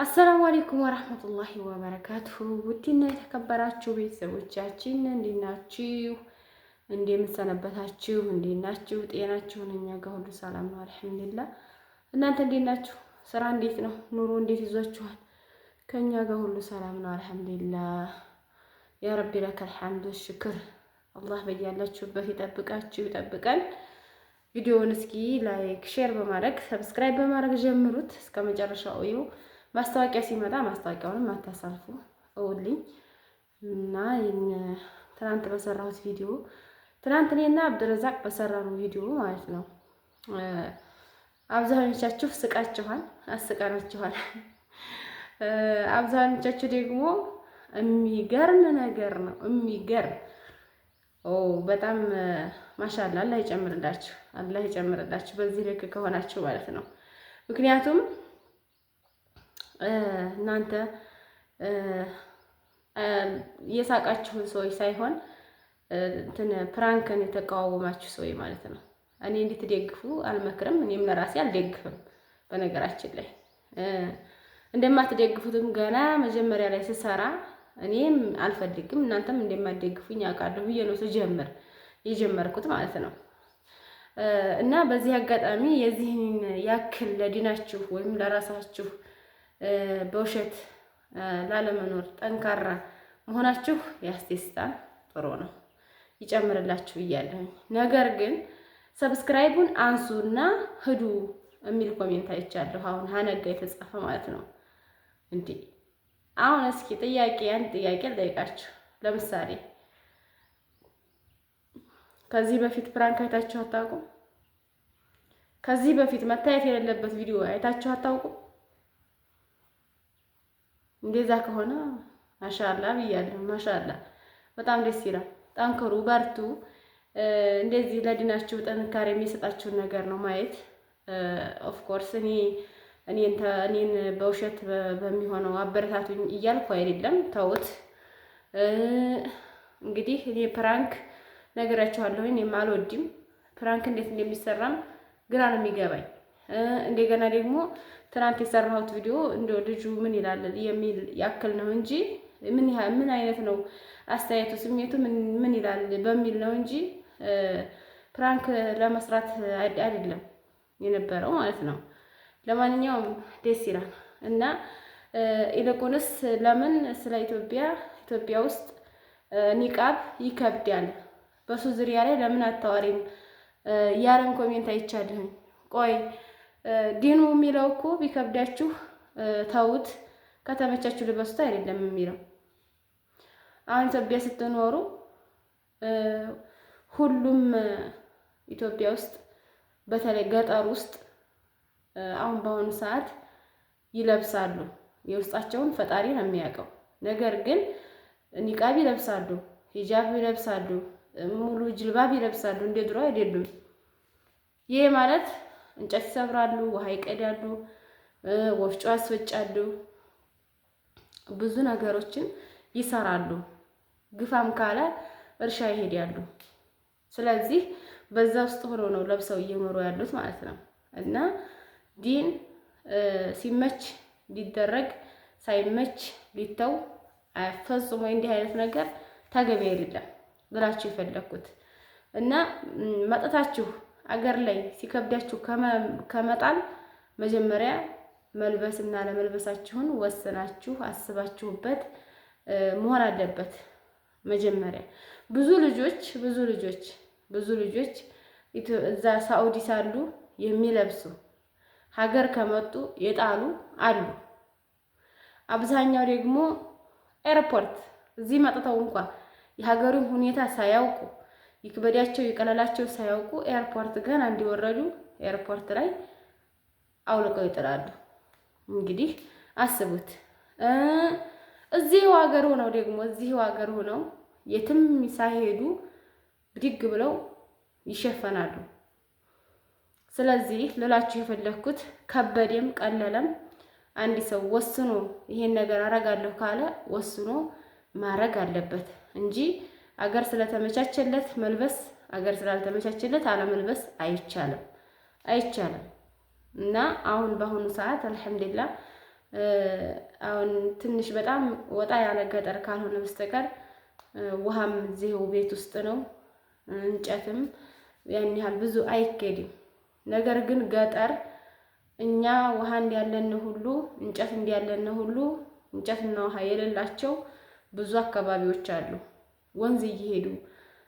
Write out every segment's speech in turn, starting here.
አሰላሙ አለይኩም ወራህመቱላሂ ወበረካቱሁ። ውድና የተከበራችሁ ቤተሰቦቻችን እንዴት ናችሁ? እንደምትሰነበታችሁ? እንዴት ናችሁ? ጤናችሁን? እኛ ጋር ሁሉ ሰላም ነው አልሐምዱሊላህ። እናንተ እንዴት ናችሁ? ስራ እንዴት ነው? ኑሮ እንዴት ይዟችኋል? ከኛ ጋር ሁሉ ሰላም ነው አልሐምዱሊላህ። ያ ረቢ ለከል ሐምዱ ሽክር። አላህ በያላችሁበት ይጠብቃችሁ ይጠብቀን። ቪዲዮውን እስኪ ላይክ ሼር በማድረግ ሰብስክራይብ በማድረግ ጀምሩት እስከ መጨረሻው እዩ። ማስታወቂያ ሲመጣ ማስታወቂያውንም አታሳልፉ እውልኝ እና ትናንት በሰራሁት ቪዲዮ ትናንት እኔና አብድረዛቅ በሰራነው ቪዲዮ ማለት ነው። አብዛኞቻችሁ ስቃችኋል፣ አስቀናችኋል። አብዛኞቻችሁ ደግሞ የሚገርም ነገር ነው የሚገርም በጣም ማሻአላ አላህ ይጨምርላችሁ፣ አላህ ይጨምርላችሁ በዚህ ልክ ከሆናችሁ ማለት ነው። ምክንያቱም እናንተ የሳቃችሁን ሰዎች ሳይሆን ፕራንክን የተቃወማችሁ ሰዎች ማለት ነው። እኔ እንድትደግፉ አልመክርም፣ እኔም ለራሴ አልደግፍም። በነገራችን ላይ እንደማትደግፉትም ገና መጀመሪያ ላይ ስሰራ እኔም አልፈልግም እናንተም እንደማትደግፉኝ አውቃለሁ ብዬ ነው ስጀምር የጀመርኩት ማለት ነው። እና በዚህ አጋጣሚ የዚህን ያክል ለዲናችሁ ወይም ለራሳችሁ በውሸት ላለመኖር ጠንካራ መሆናችሁ ያስደስታል፣ ጥሩ ነው፣ ይጨምርላችሁ ብያለሁ። ነገር ግን ሰብስክራይቡን አንሱና ሂዱ የሚል ኮሜንት አይቻለሁ። አሁን ሀነጋ የተጻፈ ማለት ነው። እንዴ አሁን እስኪ አንድ ጥያቄ ልጠይቃችሁ። ለምሳሌ ከዚህ በፊት ፕራንክ አይታችሁ አታውቁም? ከዚህ በፊት መታየት የሌለበት ቪዲዮ አይታችሁ አታውቁም? እንደዛ ከሆነ ማሻአላ ብያለሁ። ማሻአላ በጣም ደስ ይላል። ጠንክሩ፣ በርቱ። እንደዚህ ለዲናችሁ ጥንካሬ የሚሰጣችሁን ነገር ነው ማየት። ኦፍ ኮርስ እኔን በውሸት በሚሆነው አበረታቱኝ እያልኩ አይደለም፣ ተውት። እንግዲህ እኔ ፕራንክ ነገራችኋለሁ፣ እኔም አልወድም። ፕራንክ እንዴት እንደሚሰራም ግራ ነው የሚገባኝ። እንደገና ደግሞ ትናንት የሰራሁት ቪዲዮ እንደው ልጁ ምን ይላል የሚል ያክል ነው እንጂ ምን አይነት ነው አስተያየቱ፣ ስሜቱ ምን ይላል በሚል ነው እንጂ ፕራንክ ለመስራት አይደለም የነበረው ማለት ነው። ለማንኛውም ደስ ይላል እና ይልቁንስ ለምን ስለ ኢትዮጵያ ውስጥ ኒቃብ ይከብዳል፣ በሱ ዙሪያ ላይ ለምን አታዋሪም ያለን ኮሜንት አይቻልህም። ቆይ ዲኑ የሚለው እኮ ቢከብዳችሁ ተውት፣ ከተመቻችሁ ልበሱት አይደለም የሚለው። አሁን ኢትዮጵያ ስትኖሩ ሁሉም ኢትዮጵያ ውስጥ በተለይ ገጠር ውስጥ አሁን በአሁኑ ሰዓት ይለብሳሉ፣ የውስጣቸውን ፈጣሪ ነው የሚያውቀው። ነገር ግን ኒቃብ ይለብሳሉ፣ ሂጃብ ይለብሳሉ፣ ሙሉ ጅልባብ ይለብሳሉ፣ እንደ ድሮ አይደሉም። ይሄ ማለት እንጨት ይሰብራሉ፣ ውሃ ይቀዳሉ፣ ወፍጮ ያስፈጫሉ፣ ብዙ ነገሮችን ይሰራሉ። ግፋም ካለ እርሻ ይሄዳሉ። ስለዚህ በዛ ውስጥ ሆኖ ነው ለብሰው እየኖሩ ያሉት ማለት ነው። እና ዲን ሲመች ሊደረግ ሳይመች ሊተው ፈጽሞ እንዲህ አይነት ነገር ተገቢ አይደለም ብላችሁ የፈለኩት እና መጥታችሁ አገር ላይ ሲከብዳችሁ ከመጣል መጀመሪያ መልበስና ለመልበሳችሁን ወስናችሁ አስባችሁበት መሆን አለበት። መጀመሪያ ብዙ ልጆች እዛ ሳኡዲ ሳሉ የሚለብሱ ሀገር ከመጡ የጣሉ አሉ። አብዛኛው ደግሞ ኤርፖርት እዚህ መጥተው እንኳን የሀገሩን ሁኔታ ሳያውቁ ይክበዳቸው ይቀለላቸው ሳያውቁ ኤርፖርት ገና እንዲወረዱ ኤርፖርት ላይ አውልቀው ይጥላሉ። እንግዲህ አስቡት። እዚሁ ሀገር ሆነው የትም ሳይሄዱ ብድግ ብለው ይሸፈናሉ። ስለዚህ ልላችሁ የፈለኩት ከበደም ቀለለም አንድ ሰው ወስኖ ይሄን ነገር አረጋለሁ ካለ ወስኖ ማረግ አለበት እንጂ አገር ስለተመቻቸለት መልበስ፣ አገር ስላልተመቻቸለት አለመልበስ አይቻልም። እና አሁን በአሁኑ ሰዓት አልሐምዱሊላህ አሁን ትንሽ በጣም ወጣ ያለ ገጠር ካልሆነ በስተቀር ውሃም እዚሁ ቤት ውስጥ ነው። እንጨትም ያን ያህል ብዙ አይኬድም። ነገር ግን ገጠር እኛ ውሃ እንዲያለን ሁሉ እንጨት እንዲያለን ሁሉ እንጨትና ውሃ የሌላቸው ብዙ አካባቢዎች አሉ። ወንዝ እየሄዱ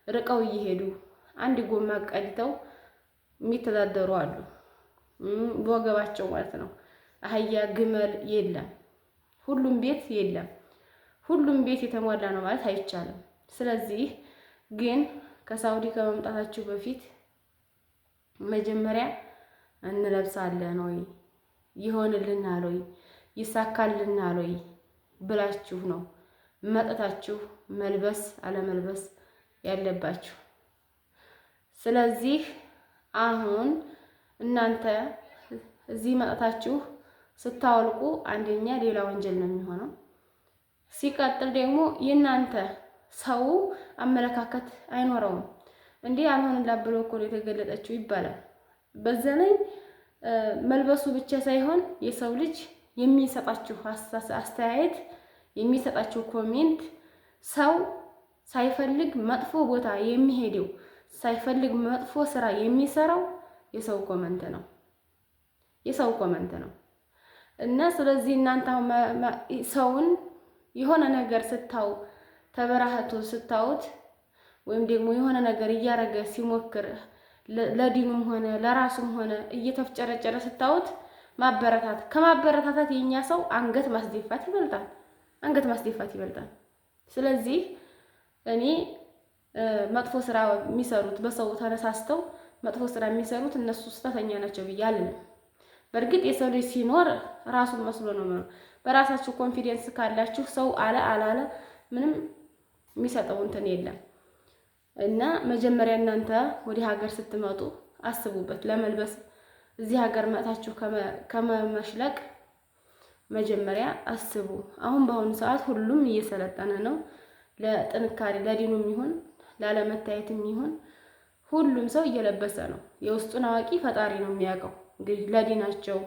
ርቀው እየሄዱ አንድ ጎማ ቀድተው የሚተዳደሩ አሉ። በወገባቸው ማለት ነው። አህያ ግመል የለም። ሁሉም ቤት የለም። ሁሉም ቤት የተሟላ ነው ማለት አይቻልም። ስለዚህ ግን ከሳውዲ ከመምጣታችሁ በፊት መጀመሪያ እንለብሳለን ወይ ይሆንልናል ወይ ይሳካልናል ወይ ብላችሁ ነው መጥታችሁ መልበስ አለመልበስ ያለባችሁ። ስለዚህ አሁን እናንተ እዚህ መጥታችሁ ስታወልቁ አንደኛ ሌላ ወንጀል ነው የሚሆነው። ሲቀጥል ደግሞ የእናንተ ሰው አመለካከት አይኖረውም። እንዴ አልሆንላት ብሎ እኮ ነው የተገለጠችው ይባላል። በዛ ላይ መልበሱ ብቻ ሳይሆን የሰው ልጅ የሚሰጣችሁ አስተያየት የሚሰጣችሁ ኮሜንት ሰው ሳይፈልግ መጥፎ ቦታ የሚሄደው ሳይፈልግ መጥፎ ስራ የሚሰራው የሰው ኮመንት ነው። የሰው ኮመንት ነው። እና ስለዚህ እናንተ ሰውን የሆነ ነገር ስታው ተበራህቶ ስታውት ወይም ደግሞ የሆነ ነገር እያረገ ሲሞክር ለዲኑም ሆነ ለራሱም ሆነ እየተፍጨረጨረ ስታውት ማበረታት ከማበረታታት የኛ ሰው አንገት ማስደፋት ይበልጣል። አንገት ማስደፋት ይበልጣል። ስለዚህ እኔ መጥፎ ስራ የሚሰሩት በሰው ተነሳስተው መጥፎ ስራ የሚሰሩት እነሱ ስተተኛ ናቸው ብዬ አልልም። በእርግጥ የሰው ልጅ ሲኖር ራሱን መስሎ ነው ማለት። በራሳችሁ ኮንፊደንስ ካላችሁ ሰው አለ አላለ ምንም የሚሰጠው እንትን የለም። እና መጀመሪያ እናንተ ወደ ሀገር ስትመጡ አስቡበት። ለመልበስ እዚህ ሀገር መጣችሁ ከመመሽለቅ መጀመሪያ አስቡ። አሁን በአሁኑ ሰዓት ሁሉም እየሰለጠነ ነው። ለጥንካሬ ለዲኑም ይሁን ላለመታየትም ይሁን ሁሉም ሰው እየለበሰ ነው። የውስጡን አዋቂ ፈጣሪ ነው የሚያውቀው። እንግዲህ ለዲናቸው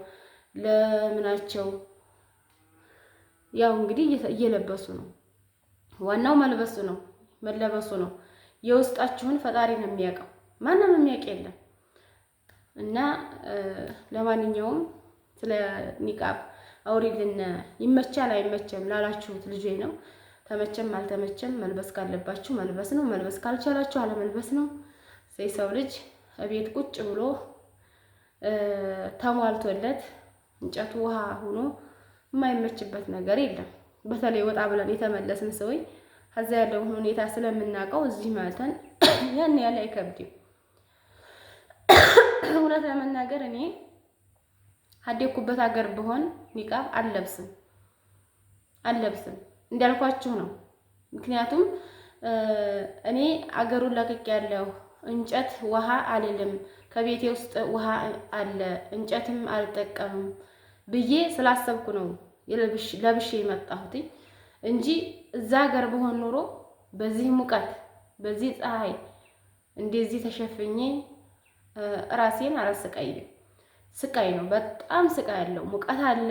ለምናቸው ያው እንግዲህ እየለበሱ ነው። ዋናው መልበሱ ነው መለበሱ ነው። የውስጣችሁን ፈጣሪ ነው የሚያውቀው። ማንም የሚያውቅ የለም። እና ለማንኛውም ስለ ኒቃብ አውሪልን። ይመቻል አይመቸም ላላችሁት ልጄ ነው። ተመቸም አልተመቸም መልበስ ካለባችሁ መልበስ ነው። መልበስ ካልቻላችሁ አለመልበስ ነው። ሰው ልጅ ቤት ቁጭ ብሎ ተሟልቶለት እንጨቱ ውሃ ሆኖ የማይመችበት ነገር የለም። በተለይ ወጣ ብለን የተመለስን ሰዎች ከዛ ያለውን ሁኔታ ስለምናውቀው እዚህ ማለትን ያን ያለ አይከብድም። እውነት ለመናገር እኔ አደኩበት ሀገር ብሆን ኒቃብ አልለብስም እንዳልኳችሁ ነው። ምክንያቱም እኔ አገሩን ለቅቄ ያለው እንጨት ውሃ አልልም፣ ከቤቴ ውስጥ ውሃ አለ እንጨትም አልጠቀምም ብዬ ስላሰብኩ ነው ለብሼ የመጣሁት እንጂ እዛ ሀገር ብሆን ኑሮ በዚህ ሙቀት በዚህ ፀሐይ እንደዚህ ተሸፍኜ ራሴን አላሰቃይም። ስቃይ ነው፣ በጣም ስቃይ አለው። ሙቀት አለ፣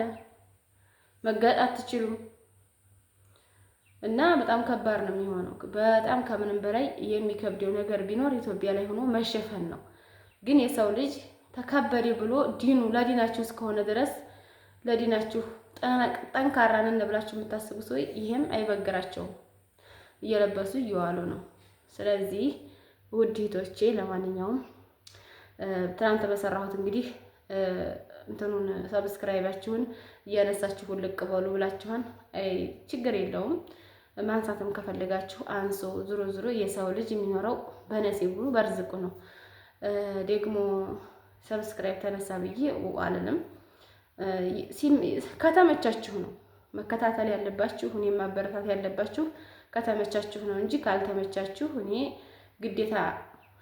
መጋጥ አትችሉም። እና በጣም ከባድ ነው የሚሆነው። በጣም ከምንም በላይ የሚከብደው ነገር ቢኖር ኢትዮጵያ ላይ ሆኖ መሸፈን ነው። ግን የሰው ልጅ ተከበደ ብሎ ዲኑ ለዲናችሁ እስከሆነ ድረስ ለዲናችሁ ጠንካራ ነን ብላችሁ የምታስቡ ሰው ይሄም አይበግራቸውም። እየለበሱ እየዋሉ ነው። ስለዚህ ውድ እህቶቼ ለማንኛውም ትናንት በሰራሁት እንግዲህ እንትኑን ሰብስክራይባችሁን እያነሳችሁ ልቅ በሉ ብላችኋል። ችግር የለውም። ማንሳትም ከፈለጋችሁ አንሶ። ዙሮ ዙሮ የሰው ልጅ የሚኖረው በነሲቡ በርዝቁ ነው። ደግሞ ሰብስክራይብ ተነሳ ብዬ አልልም። ከተመቻችሁ ነው መከታተል ያለባችሁ፣ እኔ ማበረታት ያለባችሁ ከተመቻችሁ ነው እንጂ ካልተመቻችሁ እኔ ግዴታ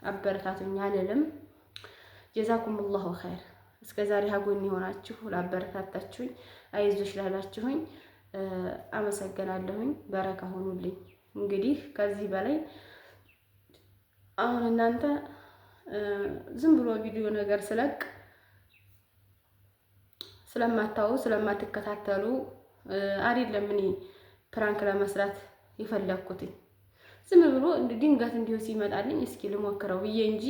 አበረታቱኝ አልልም። ጀዛኩሙላሁ ኸይር። እስከዛሬ ሀጎን የሆናችሁ ላበረታታችሁኝ፣ አይዞሽ ላላችሁኝ አመሰግናለሁኝ። በረካ ሆኑልኝ። እንግዲህ ከዚህ በላይ አሁን እናንተ ዝም ብሎ ቪዲዮ ነገር ስለቅ ስለማታው ስለማትከታተሉ አይደለም እኔ ፕራንክ ለመስራት የፈለኩት። ዝም ብሎ ድንገት እንዲሁ ሲመጣልኝ እስኪ ልሞክረው ብዬ እንጂ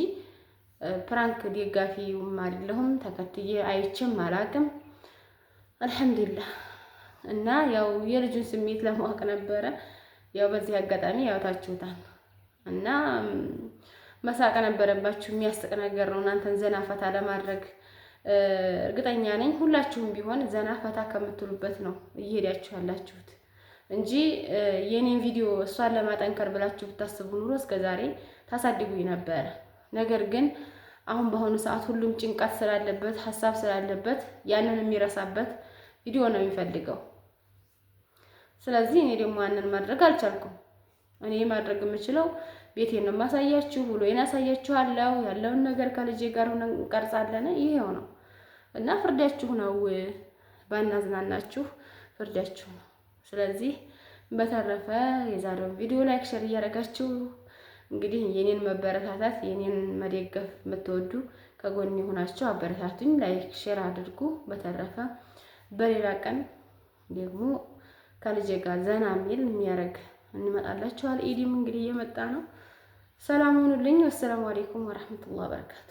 ፕራንክ ደጋፊውም አይደለሁም። ተከትዬ አይቼም አላቅም። አልሐምዱሊላህ። እና ያው የልጁን ስሜት ለማወቅ ነበረ። ያው በዚህ አጋጣሚ ያው ታችሁታል እና መሳቅ ነበረባችሁ። የሚያስቅ ነገር ነው እናንተን ዘና ፈታ ለማድረግ እርግጠኛ ነኝ ሁላችሁም ቢሆን ዘና ፈታ ከምትሉበት ነው እየሄዳችሁ ያላችሁት እንጂ የኔን ቪዲዮ እሷን ለማጠንከር ብላችሁ ብታስቡ ኑሮ እስከዛሬ ታሳድጉኝ ነበረ። ነገር ግን አሁን በአሁኑ ሰዓት ሁሉም ጭንቀት ስላለበት ሀሳብ ስላለበት ያንን የሚረሳበት ቪዲዮ ነው የሚፈልገው። ስለዚህ እኔ ደግሞ ያንን ማድረግ አልቻልኩም። እኔ ማድረግ የምችለው ቤቴን ነው ማሳያችሁ፣ ውሎዬን አሳያችኋለሁ። ያለውን ነገር ከልጄ ጋር ሆነን እንቀርጻለን። ይሄው ነው እና ፍርዳችሁ ነው። ባናዝናናችሁ ፍርዳችሁ ነው። ስለዚህ በተረፈ የዛሬውን ቪዲዮ ላይክ፣ ሼር እያደረጋችሁ እንግዲህ የኔን መበረታታት የኔን መደገፍ የምትወዱ ከጎን የሆናችሁ አበረታቱኝ። ላይክ ሼር አድርጉ። በተረፈ በሌላ ቀን ደግሞ ከልጄ ጋር ዘና የሚል የሚያደርግ እንመጣላችኋል። ኢዲም እንግዲህ እየመጣ ነው። ሰላም ሁኑልኝ። ወሰላሙ አለይኩም ወራህመቱላሂ ወበረካቱ።